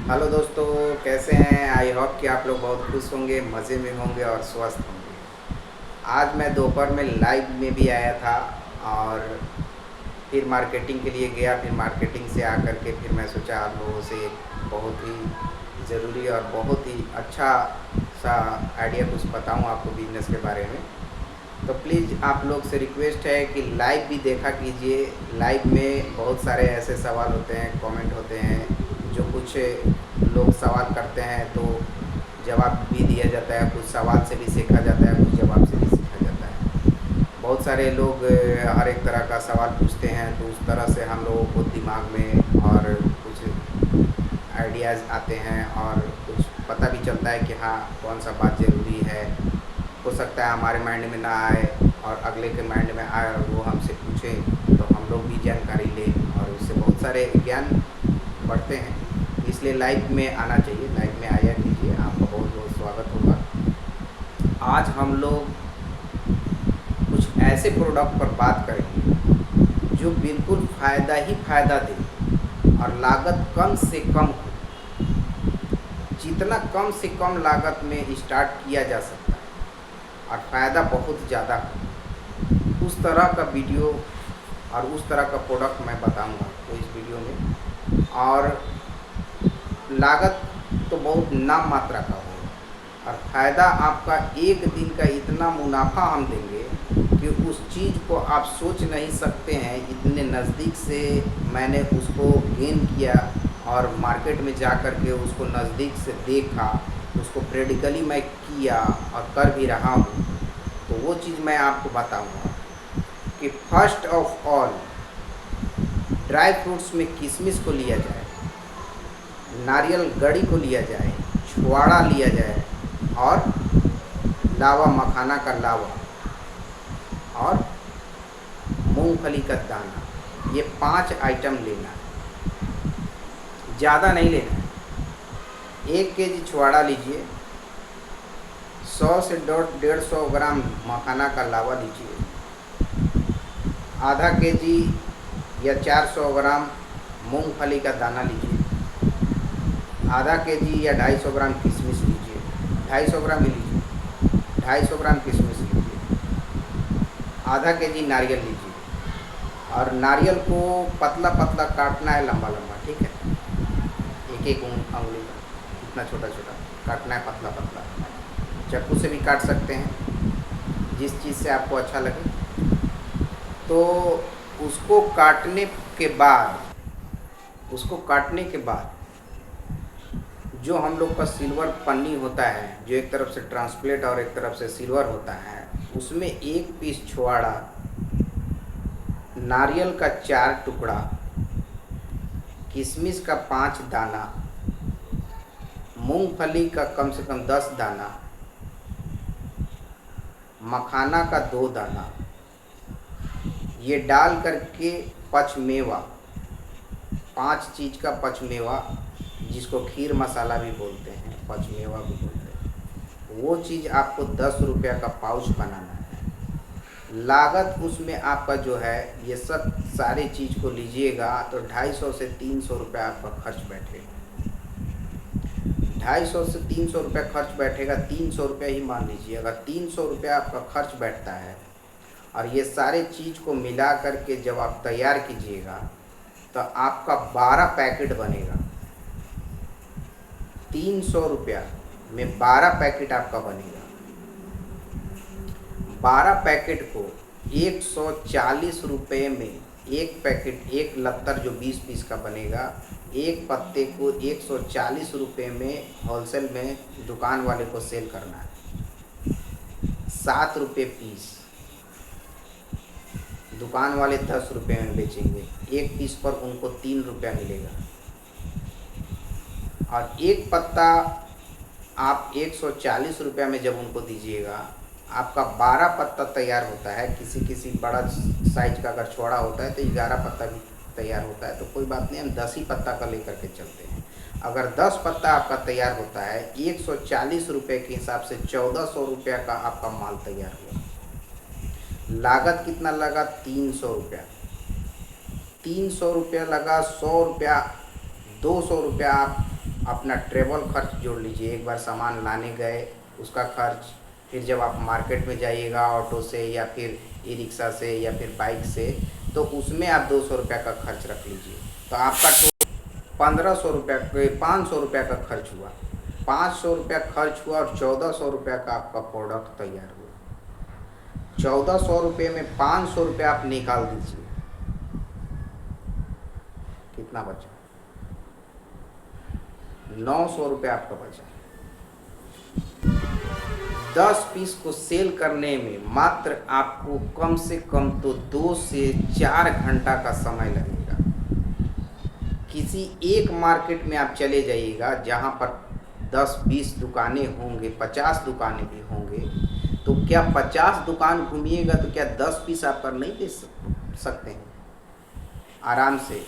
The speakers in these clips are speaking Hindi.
हेलो दोस्तों, कैसे हैं? आई होप कि आप लोग बहुत खुश होंगे, मज़े में होंगे और स्वस्थ होंगे। आज मैं दोपहर में लाइव में भी आया था और फिर मार्केटिंग के लिए गया। फिर मार्केटिंग से आकर के फिर मैं सोचा आप लोगों से एक बहुत ही ज़रूरी और बहुत ही अच्छा सा आइडिया कुछ बताऊं आपको बिज़नेस के बारे में। तो प्लीज़ आप लोग से रिक्वेस्ट है कि लाइव भी देखा कीजिए। लाइव में बहुत सारे ऐसे सवाल होते हैं, कमेंट होते हैं, जो कुछ लोग सवाल करते हैं तो जवाब भी दिया जाता है। कुछ सवाल से भी सीखा जाता है, कुछ जवाब से भी सीखा जाता है। बहुत सारे लोग हर एक तरह का सवाल पूछते हैं, तो उस तरह से हम लोगों को दिमाग में और कुछ आइडियाज़ आते हैं और कुछ पता भी चलता है कि हाँ, कौन सा बात ज़रूरी है। हो सकता है हमारे माइंड में ना आए और अगले के माइंड में आए और वो हमसे पूछे, तो हम लोग भी जानकारी लें और उससे बहुत सारे ज्ञान बढ़ते हैं। इसलिए लाइव में आना चाहिए, लाइव में आया कीजिए। आपका बहुत बहुत स्वागत होगा। आज हम लोग कुछ ऐसे प्रोडक्ट पर बात करेंगे जो बिल्कुल फ़ायदा ही फ़ायदा दे और लागत कम से कम हो। जितना कम से कम लागत में स्टार्ट किया जा सकता है और फ़ायदा बहुत ज़्यादा हो, उस तरह का वीडियो और उस तरह का प्रोडक्ट मैं बताऊंगा तो इस वीडियो में। और लागत तो बहुत नाम मात्रा का होगा और फ़ायदा आपका एक दिन का इतना मुनाफा हम देंगे कि उस चीज़ को आप सोच नहीं सकते हैं। इतने नज़दीक से मैंने उसको गेन किया और मार्केट में जा कर के उसको नज़दीक से देखा, उसको प्रैक्टिकली मैं किया और कर भी रहा हूँ। तो वो चीज़ मैं आपको बताऊँगा कि first of all dry fruits में किशमिश को लिया जाए, नारियल गड़ी को लिया जाए, छुआड़ा लिया जाए और लावा मखाना का लावा और मूंगफली का दाना। ये 5 आइटम लेना है, ज़्यादा नहीं लेना है। 1 केजी छुआड़ा लीजिए, 100 से 150 ग्राम मखाना का लावा लीजिए, आधा केजी या 400 ग्राम मूंगफली का दाना लीजिए, आधा केजी या 250 ग्राम किशमिश लीजिए, 250 ग्राम ही लीजिए, 250 ग्राम किशमिश लीजिए, आधा केजी नारियल लीजिए और नारियल को पतला पतला काटना है, लंबा लंबा, ठीक है। एक एक अंगुली का इतना छोटा छोटा काटना है, पतला पतला। चाकू से भी काट सकते हैं, जिस चीज़ से आपको अच्छा लगे। तो उसको काटने के बाद उसको काटने के बाद जो हम लोग का सिल्वर पन्नी होता है, जो एक तरफ से ट्रांसपेरेंट और एक तरफ से सिल्वर होता है, उसमें 1 पीस छुआड़ा, नारियल का 4 टुकड़ा, किशमिश का 5 दाना, मूंगफली का कम से कम 10 दाना, मखाना का 2 दाना, ये डाल करके पचमेवा, 5 चीज़ का पचमेवा, जिसको खीर मसाला भी बोलते हैं, पचमेवा भी बोलते हैं, वो चीज़ आपको 10 रुपया का पाउच बनाना है। लागत उसमें आपका जो है, ये सब सारे चीज़ को लीजिएगा तो 250 से 300 रुपया आपका खर्च बैठेगा। 250 से 300 रुपया खर्च बैठेगा, 300 रुपया ही मान लीजिए। अगर 300 रुपया आपका खर्च बैठता है और ये सारे चीज़ को मिला करके जब आप तैयार कीजिएगा तो आपका 12 पैकेट बनेगा। 300 रुपया में 12 पैकेट आपका बनेगा। 12 पैकेट को 140 रुपये में एक पैकेट, एक लत्तर जो 20 पीस का बनेगा, एक पत्ते को 140 रुपये में होलसेल में दुकान वाले को सेल करना है। 7 रुपये पीस, दुकान वाले 10 रुपये में बेचेंगे। एक पीस पर उनको 3 रुपया मिलेगा और एक पत्ता आप 140 रुपया में जब उनको दीजिएगा, आपका 12 पत्ता तैयार होता है। किसी किसी बड़ा साइज का अगर छोड़ा होता है तो 11 पत्ता भी तैयार होता है, तो कोई बात नहीं, हम 10 ही पत्ता का लेकर के चलते हैं। अगर 10 पत्ता आपका तैयार होता है, 140 रुपये के हिसाब से 1400 रुपया का आपका माल तैयार हुआ। लागत कितना लगा? 300 रुपया। 300 रुपया लगा, 100 रुपया, 200 रुपया आप अपना ट्रेवल खर्च जोड़ लीजिए। एक बार सामान लाने गए उसका खर्च, फिर जब आप मार्केट में जाइएगा ऑटो से या फिर ई रिक्शा से या फिर बाइक से, तो उसमें आप 200 रुपये का खर्च रख लीजिए। तो आपका 1500 रुपये 500 रुपये का खर्च हुआ। 500 रुपया खर्च हुआ और 1400 रुपये का आपका प्रोडक्ट तैयार हुआ। 1400 रुपये में 500 रुपये आप निकाल दीजिए, कितना बचा? 900 रुपये आपका बचा। 10 पीस को सेल करने में मात्र आपको कम से कम तो 2 से 4 घंटा का समय लगेगा। किसी एक मार्केट में आप चले जाइएगा जहाँ पर 10-20 दुकानें होंगे, 50 दुकानें भी होंगे, तो क्या 50 दुकान घूमिएगा तो क्या 10 पीस आप पर नहीं दे सकते हैं? आराम से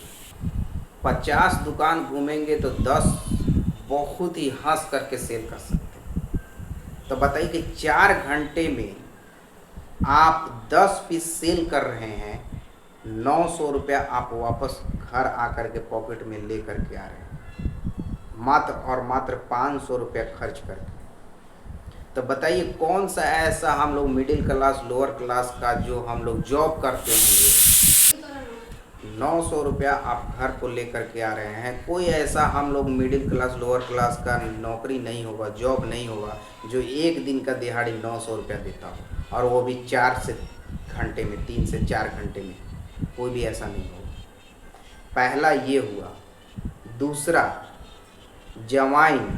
50 दुकान घूमेंगे तो 10 बहुत ही हंस करके सेल कर सकते हैं। तो बताइए कि 4 घंटे में आप 10 पीस सेल कर रहे हैं, 900 रुपया आप वापस घर आकर के पॉकेट में ले करके आ रहे हैं, मात्र और मात्र 500 रुपया खर्च करके। तो बताइए कौन सा ऐसा हम लोग मिडिल क्लास लोअर क्लास का जो हम लोग जॉब करते होंगे, 900 रुपया आप घर को लेकर के आ रहे हैं। कोई ऐसा हम लोग मिडिल क्लास लोअर क्लास का नौकरी नहीं होगा, जॉब नहीं होगा जो एक दिन का दिहाड़ी 900 रुपया देता हो, और वो भी 4 से घंटे में, 3 से 4 घंटे में। कोई भी ऐसा नहीं होगा। पहला ये हुआ। दूसरा, जवाइन,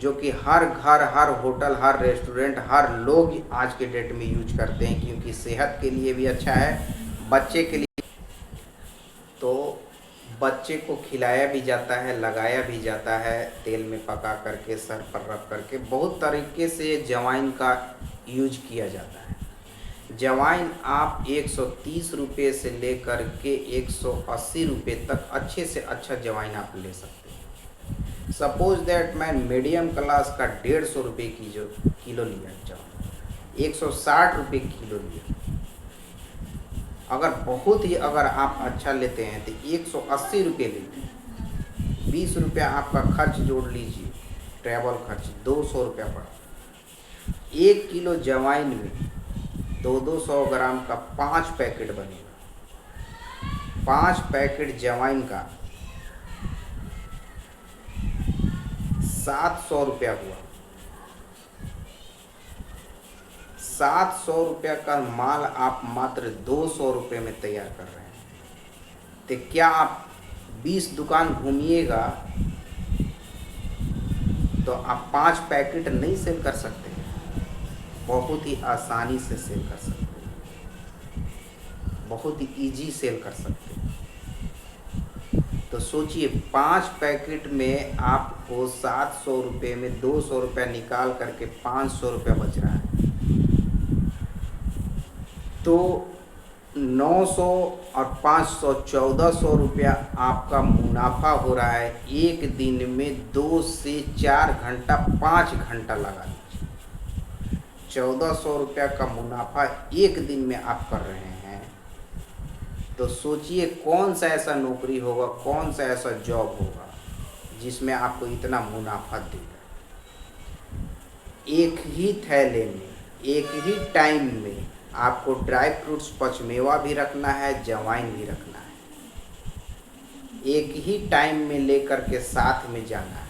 जो कि हर घर, हर होटल, हर रेस्टोरेंट, हर लोग आज के डेट में यूज करते हैं, क्योंकि सेहत के लिए भी अच्छा है, बच्चे के लिए तो बच्चे को खिलाया भी जाता है, लगाया भी जाता है, तेल में पका करके, सर पर रख करके, बहुत तरीके से जवाइन का यूज किया जाता है। जवाइन आप 130 रुपये से लेकर के 180 रुपये तक अच्छे से अच्छा जवाइन आप ले सकते हैं। सपोज दैट मैं मीडियम क्लास का 150 रुपये की जो किलो लिया जाओ, 160 रुपये किलो लिया। अगर बहुत ही अगर आप अच्छा लेते हैं तो 180 रुपये लीजिए, 20 रुपया आपका खर्च जोड़ लीजिए, ट्रैवल खर्च 200 रुपया पड़ा। 1 किलो जवाइन में 200 ग्राम का 5 पैकेट बनेगा। 5 पैकेट जवाइन का 700 रुपया हुआ। 700 रुपया का माल आप मात्र 200 रुपये में तैयार कर रहे हैं। तो क्या आप 20 दुकान घूमिएगा तो आप 5 पैकेट नहीं सेल कर सकते हैं? बहुत ही आसानी से सेल कर सकते हैं, बहुत ही इजी सेल कर सकते हैं। तो सोचिए 5 पैकेट में आपको 700 रुपये में 200 रुपया निकाल करके 500 रुपया बच रहा है। तो 900 और 500 1400 रुपया आपका मुनाफा हो रहा है। एक दिन में 2 से 4 घंटा, 5 घंटा लगा लीजिए, 1400 रुपया का मुनाफा एक दिन में आप कर रहे हैं। तो सोचिए कौन सा ऐसा नौकरी होगा, कौन सा ऐसा जॉब होगा जिसमें आपको इतना मुनाफा देगा। एक ही थैले में, एक ही टाइम में आपको ड्राई फ्रूट्स, पचमेवा भी रखना है, जवाइन भी रखना है। एक ही टाइम में लेकर के साथ में जाना है,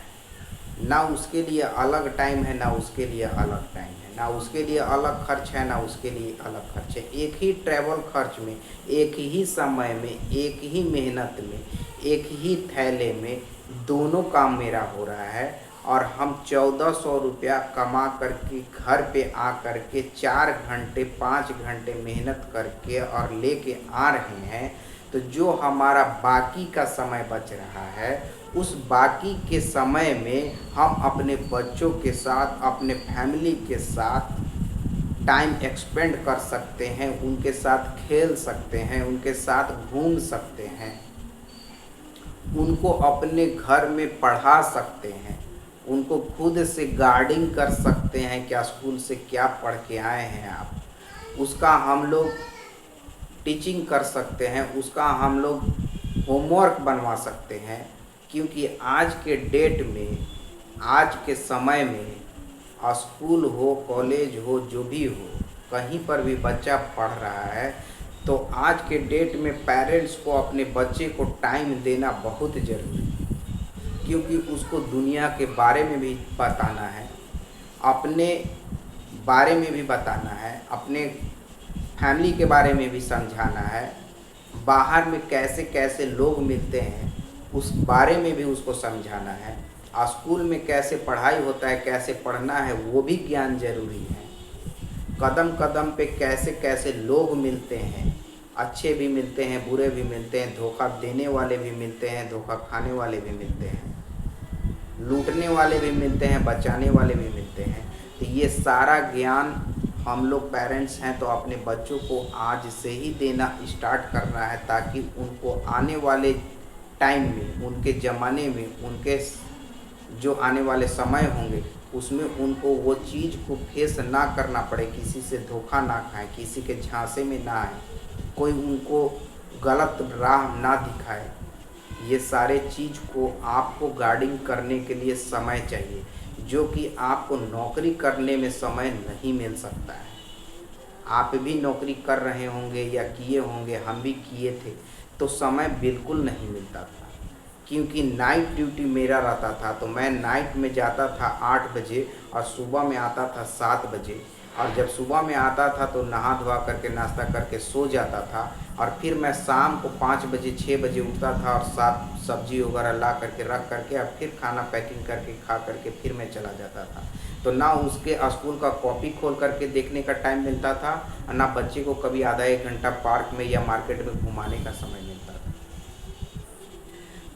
ना उसके लिए अलग टाइम है, ना उसके लिए अलग टाइम है, ना उसके लिए अलग खर्च है, ना उसके लिए अलग खर्च है। एक ही ट्रैवल खर्च में, एक ही समय में, एक ही मेहनत में, एक ही थैले में दोनों काम मेरा हो रहा है। और हम 1400 रुपया कमा करके घर पे आ करके 4 घंटे 5 घंटे मेहनत करके और लेके आ रहे हैं। तो जो हमारा बाकी का समय बच रहा है, उस बाकी के समय में हम अपने बच्चों के साथ, अपने फैमिली के साथ टाइम एक्सपेंड कर सकते हैं, उनके साथ खेल सकते हैं, उनके साथ घूम सकते हैं, उनको अपने घर में पढ़ा सकते हैं, उनको खुद से गार्डिंग कर सकते हैं, क्या स्कूल से क्या पढ़ के आए हैं आप, उसका हम लोग टीचिंग कर सकते हैं, उसका हम लोग होमवर्क बनवा सकते हैं। क्योंकि आज के डेट में, आज के समय में, स्कूल हो, कॉलेज हो, जो भी हो, कहीं पर भी बच्चा पढ़ रहा है तो आज के डेट में पेरेंट्स को अपने बच्चे को टाइम देना बहुत ज़रूरी है। क्योंकि उसको दुनिया के बारे में भी बताना है, अपने बारे में भी बताना है, अपने फैमिली के बारे में भी समझाना है, बाहर में कैसे कैसे लोग मिलते हैं उस बारे में भी उसको समझाना है, स्कूल में कैसे पढ़ाई होता है, कैसे पढ़ना है वो भी ज्ञान जरूरी है। कदम कदम पे कैसे कैसे लोग मिलते हैं, अच्छे भी मिलते हैं, बुरे भी मिलते हैं, धोखा देने वाले भी मिलते हैं, धोखा खाने वाले भी मिलते हैं, लूटने वाले भी मिलते हैं, बचाने वाले भी मिलते हैं। तो ये सारा ज्ञान हम लोग पेरेंट्स हैं तो अपने बच्चों को आज से ही देना स्टार्ट करना है, ताकि उनको आने वाले टाइम में, उनके ज़माने में, उनके जो आने वाले समय होंगे उसमें उनको वो चीज़ को फेस ना करना पड़े, किसी से धोखा ना खाएं, किसी के झांसे में ना आए, कोई उनको गलत राह ना दिखाए। ये सारे चीज़ को आपको गार्डिंग करने के लिए समय चाहिए, जो कि आपको नौकरी करने में समय नहीं मिल सकता है। आप भी नौकरी कर रहे होंगे या किए होंगे, हम भी किए थे, तो समय बिल्कुल नहीं मिलता था। क्योंकि नाइट ड्यूटी मेरा रहता था, तो मैं नाइट में जाता था 8 बजे और सुबह में आता था 7 बजे। और जब सुबह में आता था तो नहा धोआ करके नाश्ता करके सो जाता था, और फिर मैं शाम को 5 बजे 6 बजे उठता था और साफ सब्जी वगैरह ला करके रख करके और फिर खाना पैकिंग करके खा करके फिर मैं चला जाता था। तो ना उसके स्कूल का कॉपी खोल करके देखने का टाइम मिलता था, और ना बच्चे को कभी आधा एक घंटा पार्क में या मार्केट में घुमाने का समय मिलता था।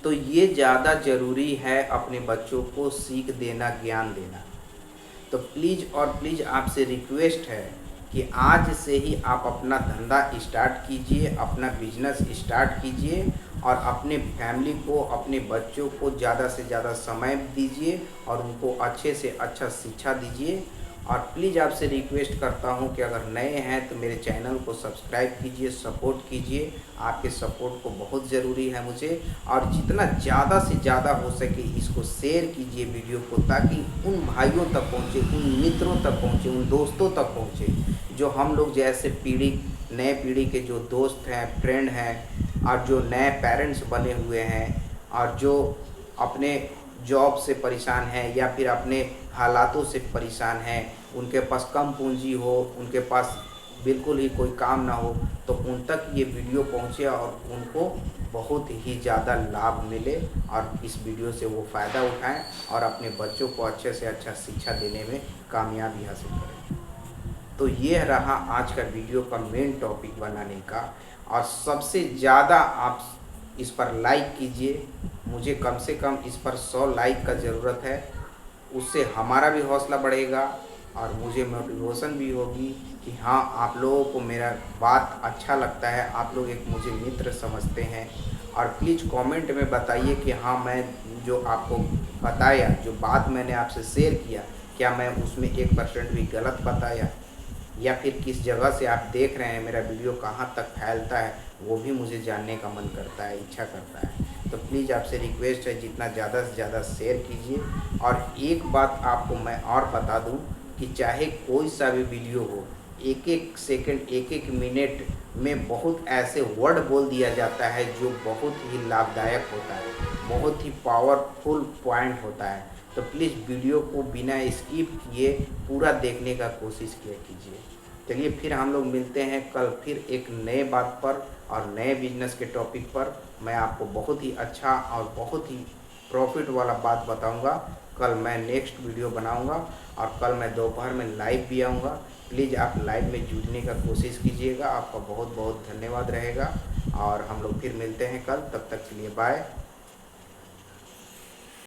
तो ये ज़्यादा ज़रूरी है अपने बच्चों को सीख देना, ज्ञान देना। तो प्लीज़ और प्लीज़ आपसे रिक्वेस्ट है कि आज से ही आप अपना धंधा स्टार्ट कीजिए, अपना बिजनेस स्टार्ट कीजिए, और अपने फैमिली को, अपने बच्चों को ज़्यादा से ज़्यादा समय दीजिए और उनको अच्छे से अच्छा शिक्षा दीजिए। और प्लीज़ आपसे रिक्वेस्ट करता हूं कि अगर नए हैं तो मेरे चैनल को सब्सक्राइब कीजिए, सपोर्ट कीजिए। आपके सपोर्ट को बहुत ज़रूरी है मुझे, और जितना ज़्यादा से ज़्यादा हो सके इसको शेयर कीजिए वीडियो को, ताकि उन भाइयों तक पहुँचे, उन मित्रों तक पहुँचे, उन दोस्तों तक पहुँचे जो हम लोग जैसे पीढ़ी, नए पीढ़ी के जो दोस्त हैं, फ्रेंड हैं, और जो नए पेरेंट्स बने हुए हैं, और जो अपने जॉब से परेशान हैं या फिर अपने हालातों से परेशान हैं, उनके पास कम पूंजी हो, उनके पास बिल्कुल ही कोई काम ना हो, तो उन तक ये वीडियो पहुंचे और उनको बहुत ही ज़्यादा लाभ मिले, और इस वीडियो से वो फ़ायदा उठाएं और अपने बच्चों को अच्छे से अच्छा शिक्षा देने में कामयाबी हासिल करें। तो ये रहा आज का वीडियो का मेन टॉपिक बनाने का, और सबसे ज़्यादा आप इस पर लाइक कीजिए। मुझे कम से कम इस पर 100 लाइक का ज़रूरत है, उससे हमारा भी हौसला बढ़ेगा और मुझे मोटिवेशन भी होगी कि हाँ, आप लोगों को मेरा बात अच्छा लगता है, आप लोग एक मुझे मित्र समझते हैं। और प्लीज़ कमेंट में बताइए कि हाँ, मैं जो आपको बताया, जो बात मैंने आपसे शेयर किया, क्या मैं उसमें 1% भी गलत बताया, या फिर किस जगह से आप देख रहे हैं, मेरा वीडियो कहाँ तक फैलता है, वो भी मुझे जानने का मन करता है, इच्छा करता है। तो प्लीज़ आपसे रिक्वेस्ट है, जितना ज़्यादा से ज़्यादा शेयर कीजिए। और एक बात आपको मैं और बता दूं कि चाहे कोई सा भी वीडियो हो, एक एक सेकंड, एक एक मिनट में बहुत ऐसे वर्ड बोल दिया जाता है जो बहुत ही लाभदायक होता है, बहुत ही पावरफुल पॉइंट होता है। तो प्लीज़ वीडियो को बिना स्किप किए पूरा देखने का कोशिश किया कीजिए। चलिए फिर हम लोग मिलते हैं कल फिर एक नए बात पर और नए बिजनेस के टॉपिक पर। मैं आपको बहुत ही अच्छा और बहुत ही प्रॉफिट वाला बात बताऊंगा। कल मैं नेक्स्ट वीडियो बनाऊंगा और कल मैं दोपहर में लाइव भी आऊँगा। प्लीज़ आप लाइव में जुड़ने का कोशिश कीजिएगा। आपका बहुत बहुत धन्यवाद रहेगा, और हम लोग फिर मिलते हैं कल। तब तक के लिए बाय।